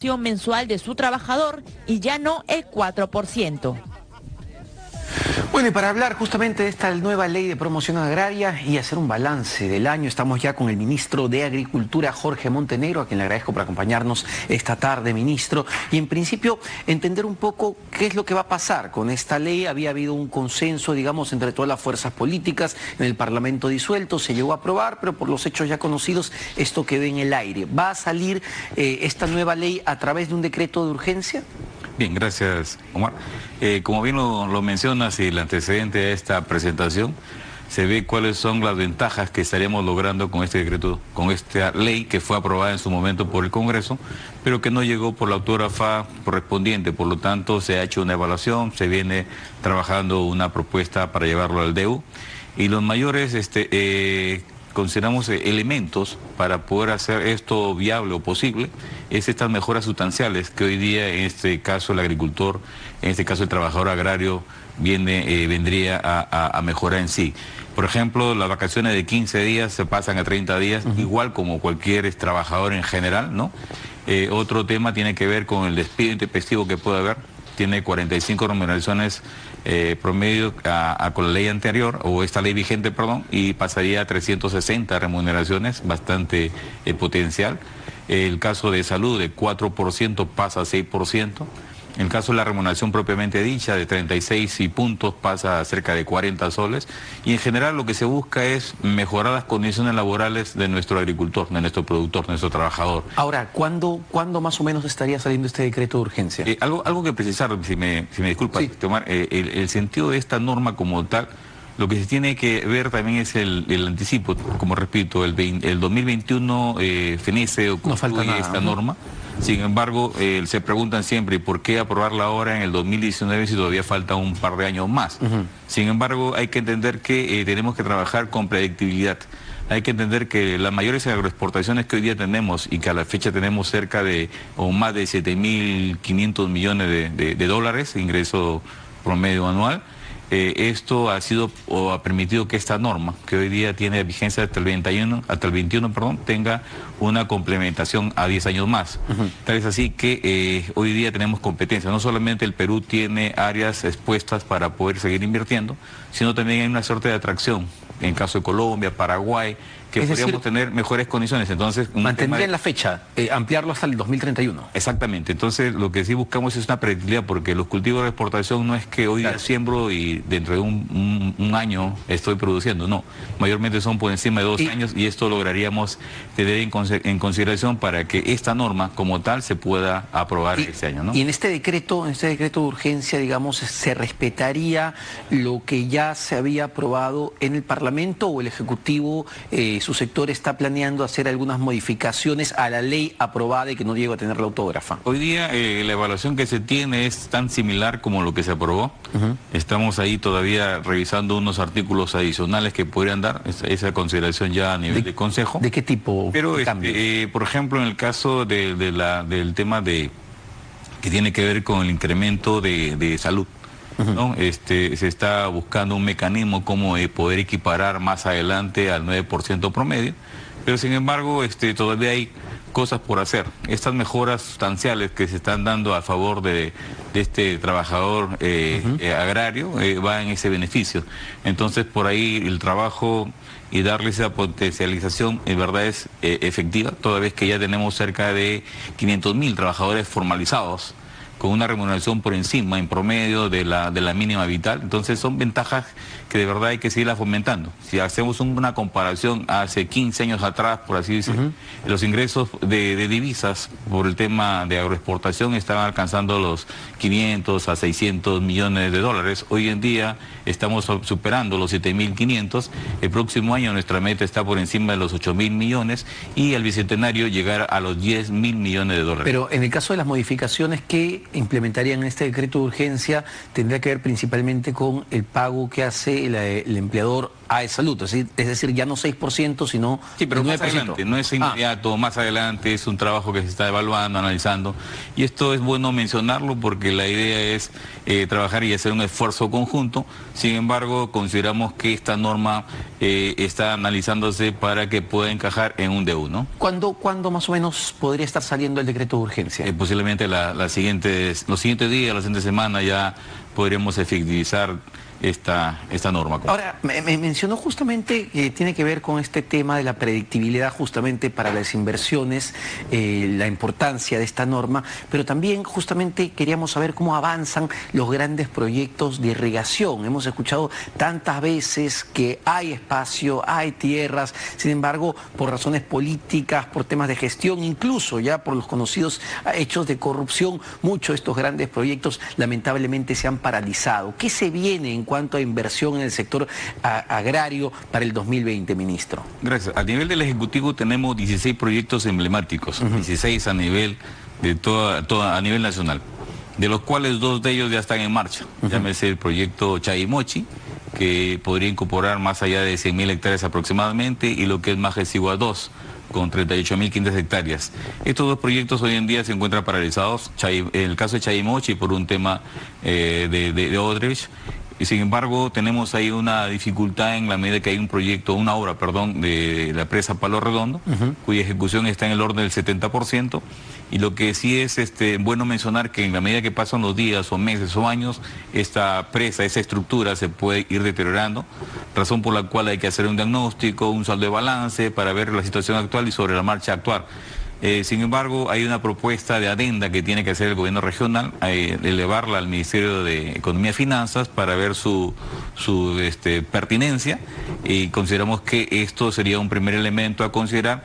mensual de su trabajador y ya no el 4%. Bueno, y para hablar justamente de esta nueva ley de promoción agraria y hacer un balance del año, estamos ya con el ministro de Agricultura, Jorge Montenegro, a quien le agradezco por acompañarnos esta tarde, ministro. Y en principio, entender un poco qué es lo que va a pasar con esta ley. Había habido un consenso, digamos, entre todas las fuerzas políticas en el Parlamento disuelto, se llegó a aprobar, pero por los hechos ya conocidos, esto quedó en el aire. ¿Va a salir esta nueva ley a través de un decreto de urgencia? Bien, gracias, Omar. Como bien lo mencionas y el antecedente de esta presentación, se ve cuáles son las ventajas que estaríamos logrando con este decreto, con esta ley que fue aprobada en su momento por el Congreso, pero que no llegó por la autógrafa correspondiente. Por lo tanto, se ha hecho una evaluación, se viene trabajando una propuesta para llevarlo al DEU, y los mayores consideramos elementos para poder hacer esto viable o posible es estas mejoras sustanciales que hoy día, en este caso el agricultor, en este caso el trabajador agrario, vendría a mejorar en sí. Por ejemplo, las vacaciones de 15 días se pasan a 30 días, igual como cualquier trabajador en general, ¿no? Otro tema tiene que ver con el despido intempestivo que puede haber. Tiene 45 remuneraciones promedio con la ley anterior, o esta ley vigente, perdón, y pasaría a 360 remuneraciones, bastante potencial. El caso de salud de 4% pasa a 6%. En el caso de la remuneración propiamente dicha, de 36 y puntos pasa a cerca de 40 soles. Y en general lo que se busca es mejorar las condiciones laborales de nuestro agricultor, de nuestro productor, de nuestro trabajador. Ahora, ¿cuándo más o menos estaría saliendo este decreto de urgencia? Algo que precisar, si me disculpas, sí. Omar, el sentido de esta norma como tal, lo que se tiene que ver también es el anticipo. Como repito, el 2021 fenece o concluye esta norma. Sin embargo, se preguntan siempre, ¿y por qué aprobarla ahora en el 2019 si todavía falta un par de años más? Sin embargo, hay que entender que tenemos que trabajar con predictibilidad. Hay que entender que las mayores agroexportaciones que hoy día tenemos, y que a la fecha tenemos cerca de o más de 7.500 millones de dólares, ingreso promedio anual, esto ha sido o ha permitido que esta norma, que hoy día tiene vigencia hasta el 21, tenga una complementación a 10 años más. Tal es así que hoy día tenemos competencia. No solamente el Perú tiene áreas expuestas para poder seguir invirtiendo, sino también hay una suerte de atracción. En caso de Colombia, Paraguay, que podríamos tener mejores condiciones. Entonces, mantendrían la fecha, ampliarlo hasta el 2031. Exactamente. Entonces, lo que sí buscamos es una predictibilidad, porque los cultivos de exportación no es que hoy día siembro y dentro de un año estoy produciendo. No, mayormente son por encima de 2 años, y esto lograríamos tener en consideración para que esta norma como tal se pueda aprobar este año, ¿no? Y en este decreto de urgencia, digamos, ¿se respetaría lo que ya se había aprobado en el Parlamento, o el Ejecutivo, su sector está planeando hacer algunas modificaciones a la ley aprobada y que no llegó a tener la autógrafa? Hoy día la evaluación que se tiene es tan similar como lo que se aprobó. Estamos ahí todavía revisando unos artículos adicionales que podrían dar esa consideración ya a nivel de Consejo. ¿De qué tipo? Pero por ejemplo, en el caso del tema que tiene que ver con el incremento de salud, ¿no? Se está buscando un mecanismo como poder equiparar más adelante al 9% promedio, pero sin embargo todavía hay cosas por hacer. Estas mejoras sustanciales que se están dando a favor de este trabajador agrario va en ese beneficio. Entonces, por ahí el trabajo y darle esa potencialización en verdad es efectiva, toda vez que ya tenemos cerca de 500.000 trabajadores formalizados, con una remuneración por encima, en promedio, de la mínima vital. Entonces son ventajas que de verdad hay que seguirlas fomentando. Si hacemos una comparación hace 15 años atrás, por así decirlo, los ingresos de divisas por el tema de agroexportación estaban alcanzando los 500 a 600 millones de dólares. Hoy en día estamos superando los 7.500. El próximo año nuestra meta está por encima de los 8.000 millones, y al bicentenario llegar a los 10.000 millones de dólares. Pero en el caso de las modificaciones que implementarían en este decreto de urgencia, tendría que ver principalmente con el pago que hace el empleador a salud, es decir, ya no 6%, sino sí, pero el 9%. más adelante, no es inmediato, más adelante es un trabajo que se está evaluando, analizando, y esto es bueno mencionarlo porque la idea es trabajar y hacer un esfuerzo conjunto. Sin embargo, consideramos que esta norma está analizándose para que pueda encajar en un DU, ¿no? ¿Cuándo más o menos podría estar saliendo el decreto de urgencia? Posiblemente los siguientes días, la siguiente semana ya podremos efectivizar esta norma. Ahora, me mencionó justamente que tiene que ver con este tema de la predictibilidad justamente para las inversiones, la importancia de esta norma, pero también justamente queríamos saber cómo avanzan los grandes proyectos de irrigación. Hemos escuchado tantas veces que hay espacio, hay tierras, sin embargo, por razones políticas, por temas de gestión, incluso ya por los conocidos hechos de corrupción, muchos de estos grandes proyectos lamentablemente se han paralizado. ¿Qué se viene en cuanto a inversión en el sector agrario para el 2020, ministro? Gracias. A nivel del Ejecutivo tenemos 16 proyectos emblemáticos, 16 a nivel de a nivel nacional, de los cuales 2 de ellos ya están en marcha. Llámese el proyecto Chayimochi, que podría incorporar más allá de 100.000 hectáreas aproximadamente, y lo que es Majesigua 2, con 38.500 hectáreas. Estos 2 proyectos hoy en día se encuentran paralizados, en el caso de Chayimochi por un tema de Odebrecht. Y sin embargo, tenemos ahí una dificultad en la medida que hay una obra, de la presa Palo Redondo, cuya ejecución está en el orden del 70%. Y lo que sí es bueno mencionar que en la medida que pasan los días o meses o años, esta presa, esa estructura se puede ir deteriorando, razón por la cual hay que hacer un diagnóstico, un saldo de balance para ver la situación actual y sobre la marcha actuar. Sin embargo, hay una propuesta de adenda que tiene que hacer el gobierno regional, elevarla al Ministerio de Economía y Finanzas para ver su pertinencia, y consideramos que esto sería un primer elemento a considerar.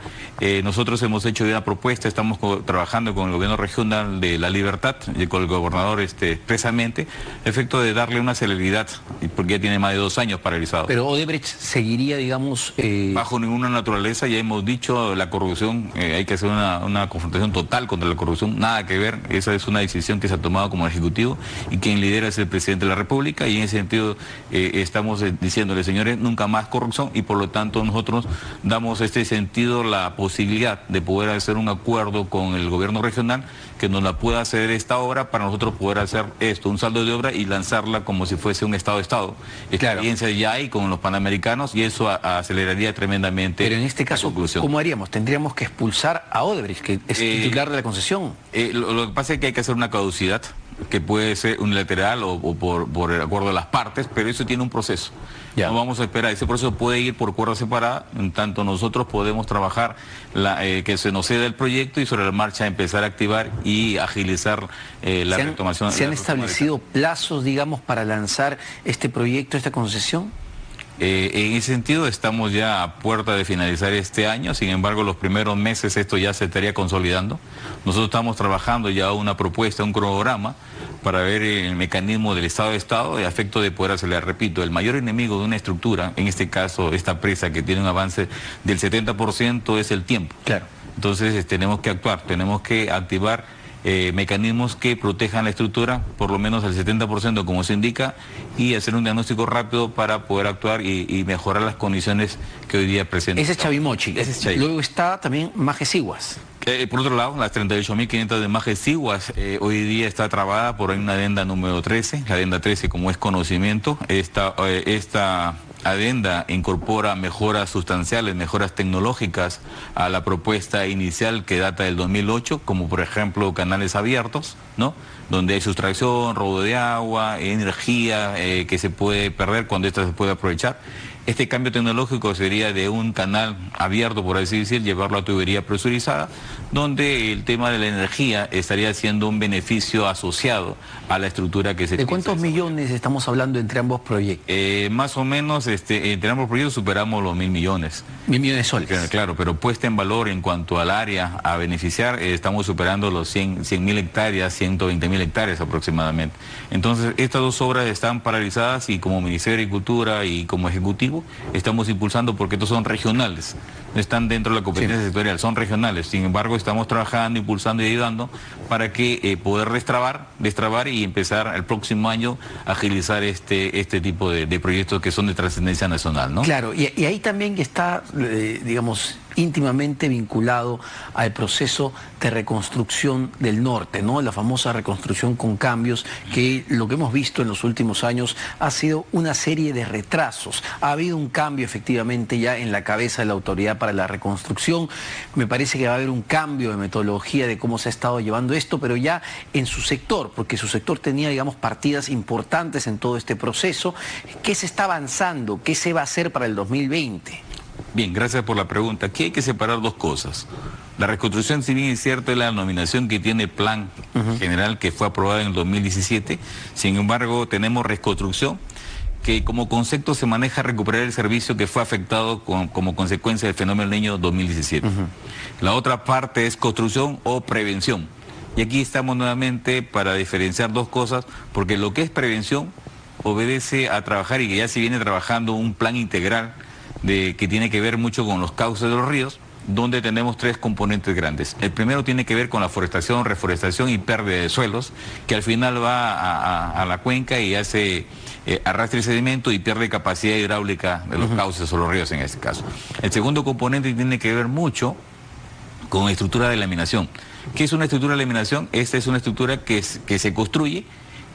Nosotros hemos hecho una propuesta, estamos trabajando con el gobierno regional de La Libertad y con el gobernador expresamente, a efecto de darle una celeridad, porque ya tiene más de 2 años paralizado. Pero Odebrecht seguiría, digamos... Bajo ninguna naturaleza, ya hemos dicho, la corrupción, hay que hacer una confrontación total contra la corrupción, nada que ver, esa es una decisión que se ha tomado como Ejecutivo y quien lidera es el presidente de la República, y en ese sentido estamos diciéndole, señores, nunca más corrupción, y por lo tanto nosotros damos sentido la posibilidad de poder hacer un acuerdo con el gobierno regional que nos la pueda hacer esta obra para nosotros poder hacer un saldo de obra y lanzarla como si fuese un Estado-Estado. Experiencia ya hay con los panamericanos y eso aceleraría tremendamente. Pero en este caso, ¿cómo haríamos? ¿Tendríamos que expulsar a Odebrecht, que es titular de la concesión? Lo que pasa es que hay que hacer una caducidad, que puede ser unilateral o por el acuerdo de las partes, pero eso tiene un proceso. Ya. No vamos a esperar, ese proceso puede ir por cuerda separada, en tanto nosotros podemos trabajar que se nos ceda el proyecto y sobre la marcha empezar a activar y agilizar la retomación. ¿Se han establecido plazos, digamos, para lanzar este proyecto, esta concesión? En ese sentido estamos ya a puerta de finalizar este año, sin embargo los primeros meses esto ya se estaría consolidando. Nosotros estamos trabajando ya una propuesta, un cronograma para ver el mecanismo del Estado-Estado a efecto de poder acelerar. Repito, el mayor enemigo de una estructura, en este caso esta presa que tiene un avance del 70%, es el tiempo. Claro. Entonces tenemos que actuar, tenemos que activar mecanismos que protejan la estructura, por lo menos al 70% como se indica, y hacer un diagnóstico rápido para poder actuar y mejorar las condiciones que hoy día presentan. Ese es Chayimochi. Luego está también Majesiguas. Por otro lado, las 38.500 de Majesiguas hoy día está trabada por una adenda número 13, la adenda 13 como es conocimiento. Esta adenda incorpora mejoras sustanciales, mejoras tecnológicas a la propuesta inicial que data del 2008, como por ejemplo canales abiertos, ¿no? Donde hay sustracción, robo de agua, energía que se puede perder cuando esta se puede aprovechar. Este cambio tecnológico sería de un canal abierto, por así decir, llevarlo a tubería presurizada, donde el tema de la energía estaría siendo un beneficio asociado a la estructura que se... ¿De cuántos millones estamos hablando entre ambos proyectos? Más o menos, entre ambos proyectos superamos los 1.000 millones. 1.000 millones de soles. Claro, pero puesta en valor en cuanto al área a beneficiar, estamos superando los 100.000 hectáreas, 120.000 hectáreas aproximadamente. Entonces, estas 2 obras están paralizadas y como Ministerio de Agricultura y como Ejecutivo ejecutivo estamos impulsando, porque estos son regionales, no están dentro de la competencia sectorial, son regionales. Sin embargo, estamos trabajando, impulsando y ayudando para que poder destrabar y empezar el próximo año a agilizar este tipo de proyectos que son de trascendencia nacional, ¿no? Claro, y ahí también está, digamos, íntimamente vinculado al proceso de reconstrucción del norte, ¿no? La famosa reconstrucción con cambios, que lo que hemos visto en los últimos años ha sido una serie de retrasos. Ha habido un cambio efectivamente ya en la cabeza de la Autoridad para la Reconstrucción. Me parece que va a haber un cambio de metodología de cómo se ha estado llevando esto, pero ya en su sector, porque su sector tenía, digamos, partidas importantes en todo este proceso. ¿Qué se está avanzando? ¿Qué se va a hacer para el 2020? Bien, gracias por la pregunta. Aquí hay que separar dos cosas. La reconstrucción, si bien es cierto, es la denominación que tiene el plan general que fue aprobado en el 2017. Sin embargo, tenemos reconstrucción, que como concepto se maneja recuperar el servicio que fue afectado como consecuencia del fenómeno del Niño 2017. La otra parte es construcción o prevención. Y aquí estamos nuevamente para diferenciar dos cosas, porque lo que es prevención obedece a trabajar, y que ya se viene trabajando un plan integral que tiene que ver mucho con los cauces de los ríos, donde tenemos tres componentes grandes. El primero tiene que ver con la forestación, reforestación y pérdida de suelos, que al final va a la cuenca y hace arrastre sedimento y pierde capacidad hidráulica de los cauces o los ríos en este caso. El segundo componente tiene que ver mucho con estructura de laminación. ¿Qué es una estructura de laminación? Esta es una estructura que se construye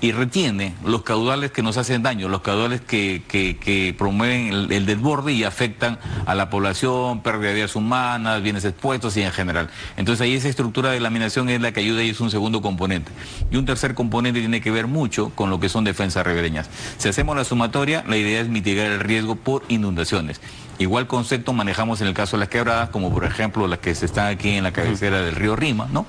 y retiene los caudales que nos hacen daño, los caudales que promueven el desborde y afectan a la población, pérdida de vidas humanas, bienes expuestos y en general. Entonces ahí esa estructura de laminación es la que ayuda, y es un segundo componente. Y un tercer componente tiene que ver mucho con lo que son defensas ribereñas. Si hacemos la sumatoria, la idea es mitigar el riesgo por inundaciones. Igual concepto manejamos en el caso de las quebradas, como por ejemplo las que se están aquí en la cabecera del río Rima, ¿no?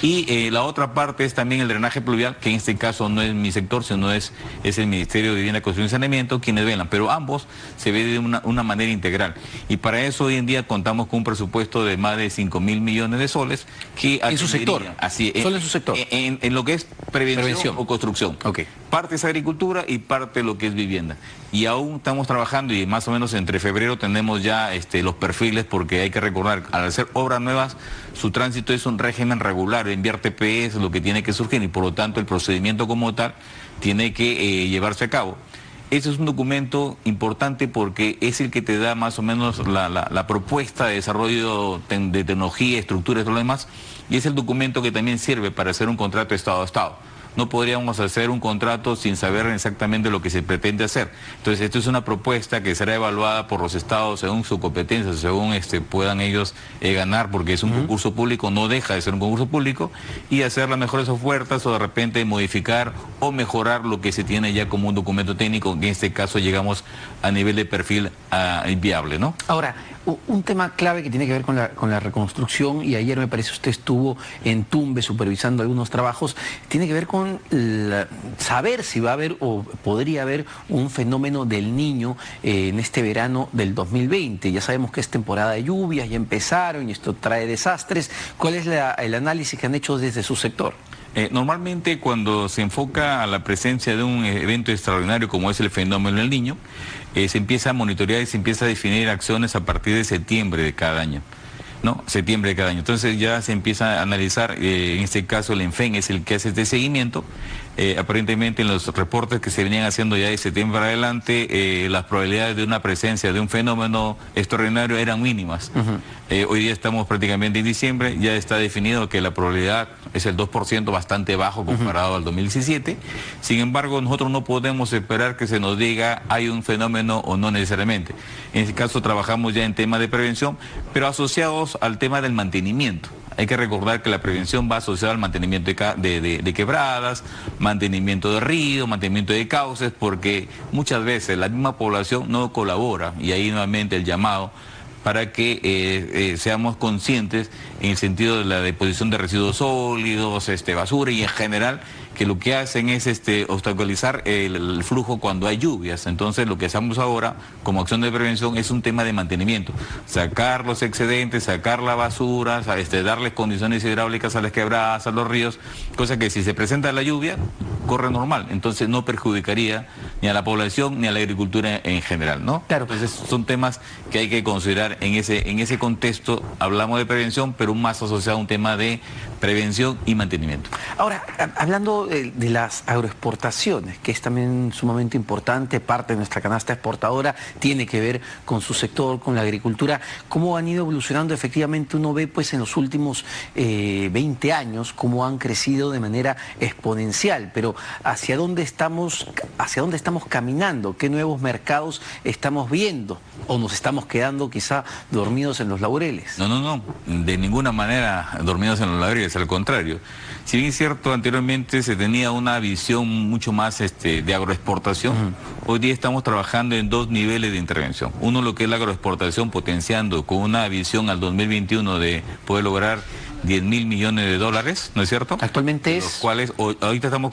Y la otra parte es también el drenaje pluvial, que en este caso no es mi sector, sino es el Ministerio de Vivienda, Construcción y Saneamiento quienes velan, pero ambos se ve de una manera integral. Y para eso hoy en día contamos con un presupuesto de más de 5.000 millones de soles que en su sector, así, solo en su sector, en lo que es prevención o construcción. Okay. Parte es agricultura y parte lo que es vivienda. Y aún estamos trabajando, y más o menos entre febrero tenemos ya los perfiles, porque hay que recordar, al hacer obras nuevas, su tránsito es un régimen regular, enviar TPS, lo que tiene que surgir, y por lo tanto el procedimiento como tal tiene que llevarse a cabo. Ese es un documento importante porque es el que te da más o menos la propuesta de desarrollo de tecnología, estructuras y todo lo demás, y es el documento que también sirve para hacer un contrato de Estado a Estado. No podríamos hacer un contrato sin saber exactamente lo que se pretende hacer. Entonces, esto es una propuesta que será evaluada por los estados según su competencia, según puedan ellos ganar, porque es un concurso público, no deja de ser un concurso público, y hacer las mejores ofertas o de repente modificar o mejorar lo que se tiene ya como un documento técnico, que en este caso llegamos a nivel de perfil viable, ¿no? Ahora, un tema clave que tiene que ver con la reconstrucción, y ayer me parece usted estuvo en Tumbes supervisando algunos trabajos, tiene que ver con saber si va a haber o podría haber un fenómeno del Niño en este verano del 2020. Ya sabemos que es temporada de lluvias, ya empezaron y esto trae desastres. ¿Cuál es el análisis que han hecho desde su sector? Normalmente cuando se enfoca a la presencia de un evento extraordinario como es el fenómeno del Niño, se empieza a monitorear y se empieza a definir acciones a partir de septiembre de cada año. ¿No? Septiembre de cada año. Entonces ya se empieza a analizar, en este caso el ENFEN es el que hace este seguimiento. Aparentemente en los reportes que se venían haciendo ya de septiembre para adelante, las probabilidades de una presencia de un fenómeno extraordinario eran mínimas. Hoy día estamos prácticamente en diciembre, ya está definido que la probabilidad es el 2%, bastante bajo comparado al 2017. Sin embargo, nosotros no podemos esperar que se nos diga hay un fenómeno o no necesariamente. En este caso trabajamos ya en temas de prevención, pero asociados al tema del mantenimiento. Hay que recordar que la prevención va asociada al mantenimiento de quebradas, mantenimiento de ríos, mantenimiento de cauces, porque muchas veces la misma población no colabora, y ahí nuevamente el llamado para que seamos conscientes en el sentido de la deposición de residuos sólidos, basura y en general que lo que hacen es obstaculizar el flujo cuando hay lluvias. Entonces lo que hacemos ahora como acción de prevención es un tema de mantenimiento, sacar los excedentes, sacar la basura, darles condiciones hidráulicas a las quebradas, a los ríos, cosa que si se presenta la lluvia corre normal, entonces no perjudicaría ni a la población ni a la agricultura en general, ¿no? Claro. Entonces son temas que hay que considerar en ese contexto. Hablamos de prevención, pero más asociado a un tema de prevención y mantenimiento. Ahora, hablando de las agroexportaciones, que es también sumamente importante, parte de nuestra canasta exportadora, tiene que ver con su sector, con la agricultura, ¿cómo han ido evolucionando? Efectivamente uno ve pues en los últimos 20 años cómo han crecido de manera exponencial, pero ¿hacia dónde estamos caminando? ¿Qué nuevos mercados estamos viendo? ¿O nos estamos quedando quizá dormidos en los laureles? No, de ninguna manera dormidos en los laureles, al contrario. Si bien es cierto, anteriormente se tenía una visión mucho más de agroexportación, hoy día estamos trabajando en dos niveles de intervención. Uno, lo que es la agroexportación, potenciando con una visión al 2021 de poder lograr 10.000 millones de dólares, ¿no es cierto? Actualmente es... Los cuales ahorita estamos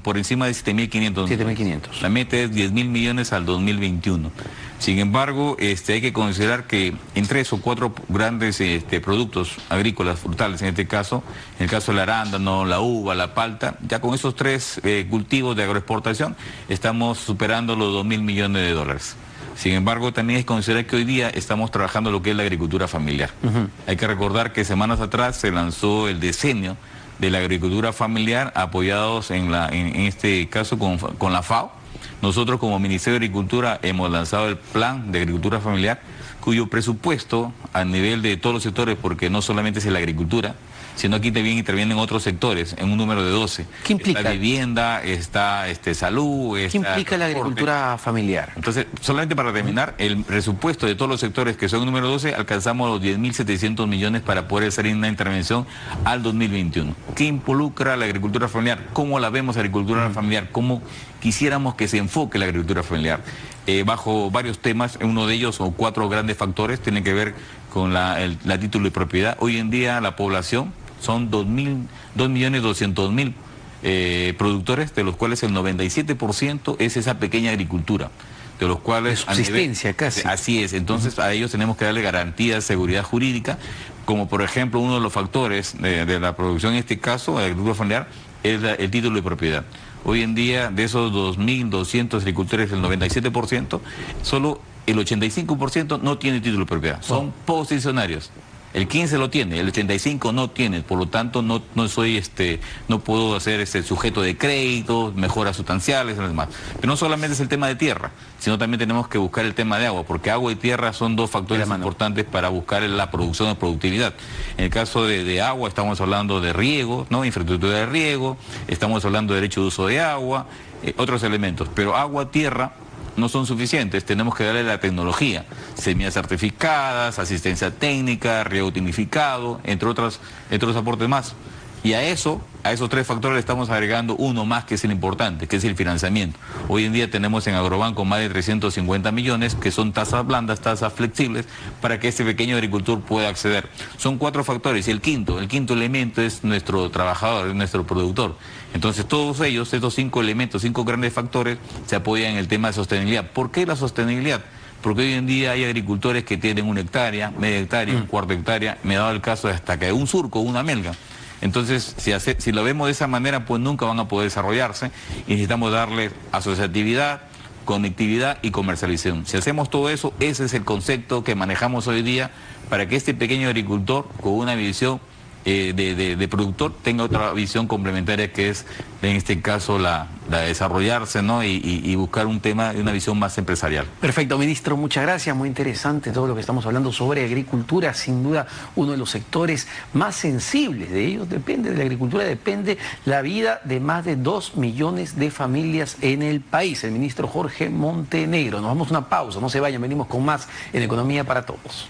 por encima de 7.500. 7.500. La meta es 10.000 millones al 2021. Sin embargo, hay que considerar que en 3 o 4 grandes productos agrícolas, frutales en este caso, en el caso del arándano, la uva, la palta, ya con esos 3 cultivos de agroexportación estamos superando los 2.000 millones de dólares. Sin embargo, también hay que considerar que hoy día estamos trabajando lo que es la agricultura familiar. Hay que recordar que semanas atrás se lanzó el decenio de la agricultura familiar, apoyados en este caso con la FAO. Nosotros como Ministerio de Agricultura hemos lanzado el plan de agricultura familiar, cuyo presupuesto a nivel de todos los sectores, porque no solamente es la agricultura, sino aquí también intervienen otros sectores, en un número de 12. ¿Qué implica? Está vivienda, está salud, ¿Qué implica la agricultura familiar? Entonces, solamente para terminar, el presupuesto de todos los sectores que son el número 12, alcanzamos los 10.700 millones para poder hacer una intervención al 2021. ¿Qué involucra la agricultura familiar? ¿Cómo la vemos la agricultura familiar? ¿Cómo quisiéramos que se enfoque la agricultura familiar? Bajo varios temas, uno de ellos o 4 grandes factores tienen que ver con la título de propiedad. Hoy en día la población son 2.200.000 productores, de los cuales el 97% es esa pequeña agricultura, de los cuales... De subsistencia casi. Así es, entonces a ellos tenemos que darle garantías, seguridad jurídica, como por ejemplo uno de los factores de la producción, en este caso, de la agricultura familiar, es el título de propiedad. Hoy en día, de esos 2.200 agricultores, el 97%, solo el 85% no tiene título de propiedad, son posicionarios. El 15 lo tiene, el 85 no tiene, por lo tanto no puedo ser sujeto de crédito, mejoras sustanciales y demás. Pero no solamente es el tema de tierra, sino también tenemos que buscar el tema de agua, porque agua y tierra son 2 factores importantes para buscar la producción de productividad. En el caso de agua estamos hablando de riego, ¿no? Infraestructura de riego, estamos hablando de derecho de uso de agua, otros elementos, pero agua, tierra no son suficientes, tenemos que darle la tecnología, semillas certificadas, asistencia técnica, riego tecnificado, entre otros aportes más. Y a esos 3 factores le estamos agregando uno más que es el importante, que es el financiamiento. Hoy en día tenemos en Agrobanco más de 350 millones, que son tasas blandas, tasas flexibles, para que este pequeño agricultor pueda acceder. Son 4 factores y el quinto elemento es nuestro trabajador, es nuestro productor. Entonces todos ellos, estos 5 elementos, 5 grandes factores, se apoyan en el tema de sostenibilidad. ¿Por qué la sostenibilidad? Porque hoy en día hay agricultores que tienen 1 hectárea, media hectárea, un cuarto de hectárea, me ha dado el caso de hasta que un surco, una melga. Entonces, si lo vemos de esa manera, pues nunca van a poder desarrollarse y necesitamos darle asociatividad, conectividad y comercialización. Si hacemos todo eso, ese es el concepto que manejamos hoy día para que este pequeño agricultor con una visión de productor tenga otra visión complementaria, que es en este caso la de desarrollarse, ¿no? y buscar un tema de una visión más empresarial. Perfecto, ministro, muchas gracias, muy interesante todo lo que estamos hablando sobre agricultura, sin duda uno de los sectores más sensibles, de ellos depende, de la agricultura depende la vida de más de 2 millones de familias en el país. El ministro Jorge Montenegro. Nos vamos a una pausa, no se vayan, venimos con más en Economía para Todos.